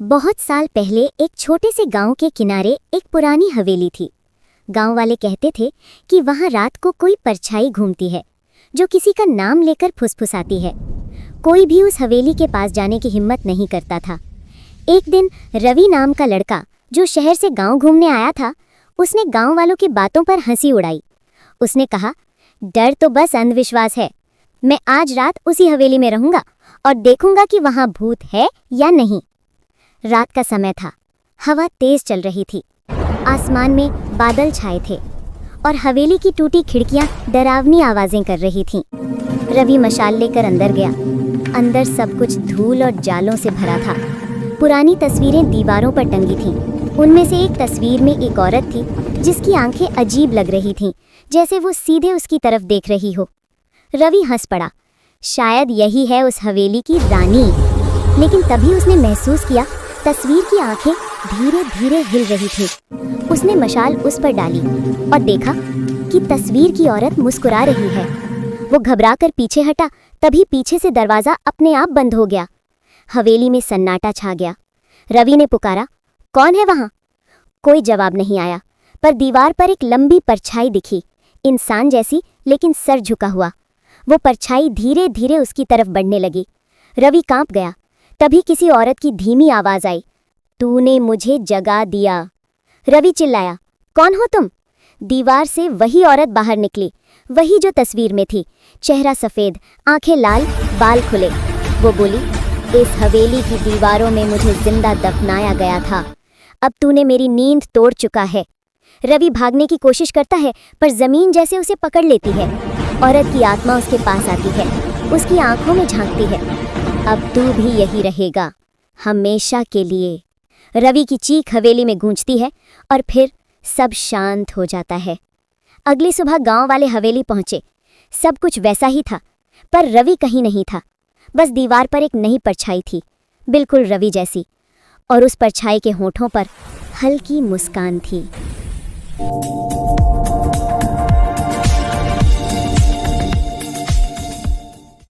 बहुत साल पहले एक छोटे से गांव के किनारे एक पुरानी हवेली थी। गांव वाले कहते थे कि वहां रात को कोई परछाई घूमती है जो किसी का नाम लेकर फुसफुसाती है। कोई भी उस हवेली के पास जाने की हिम्मत नहीं करता था। एक दिन रवि नाम का लड़का जो शहर से गांव घूमने आया था, उसने गांव वालों की बातों पर हंसी उड़ाई। उसने कहा, डर तो बस अंधविश्वास है। मैं आज रात उसी हवेली में रहूंगा और देखूंगा कि वहां भूत है या नहीं। रात का समय था, हवा तेज चल रही थी, आसमान में बादल छाए थे और हवेली की टूटी खिड़कियां डरावनी आवाजें कर रही थीं। रवि मशाल लेकर अंदर गया। अंदर सब कुछ धूल और जालों से भरा था। पुरानी तस्वीरें दीवारों पर टंगी थीं। उनमें से एक तस्वीर में एक औरत थी जिसकी आंखें अजीब लग रही थीं, जैसे वो सीधे उसकी तरफ देख रही हो। रवि हंस पड़ा। शायद यही है उस हवेली की रानी। लेकिन तभी उसने महसूस किया तस्वीर की आंखें धीरे धीरे हिल रही थी। उसने मशाल उस पर डाली और देखा कि तस्वीर की औरत मुस्कुरा रही है। वो घबराकर पीछे हटा, तभी पीछे से दरवाजा अपने आप बंद हो गया। हवेली में सन्नाटा छा गया। रवि ने पुकारा, कौन है वहां? कोई जवाब नहीं आया, पर दीवार पर एक लंबी परछाई दिखी, इंसान जैसी लेकिन सर झुका हुआ। वो परछाई धीरे धीरे उसकी तरफ बढ़ने लगी। रवि कांप गया। तभी किसी औरत की धीमी आवाज आई, तूने मुझे जगा दिया। रवि चिल्लाया, कौन हो तुम? दीवार से वही औरत बाहर निकली, वही जो तस्वीर में थी। चेहरा सफेद, आंखें लाल, बाल खुले। वो बोली, इस हवेली की दीवारों में मुझे जिंदा दफनाया गया था। अब तूने मेरी नींद तोड़ चुका है। रवि भागने की कोशिश करता है, पर जमीन जैसे उसे पकड़ लेती है। औरत की आत्मा उसके पास आती है, उसकी आंखों में झांकती है। अब तू भी यही रहेगा, हमेशा के लिए। रवि की चीख हवेली में गूंजती है और फिर सब शांत हो जाता है। अगली सुबह गांव वाले हवेली पहुंचे। सब कुछ वैसा ही था, पर रवि कहीं नहीं था। बस दीवार पर एक नई परछाई थी, बिल्कुल रवि जैसी, और उस परछाई के होठों पर हल्की मुस्कान थी।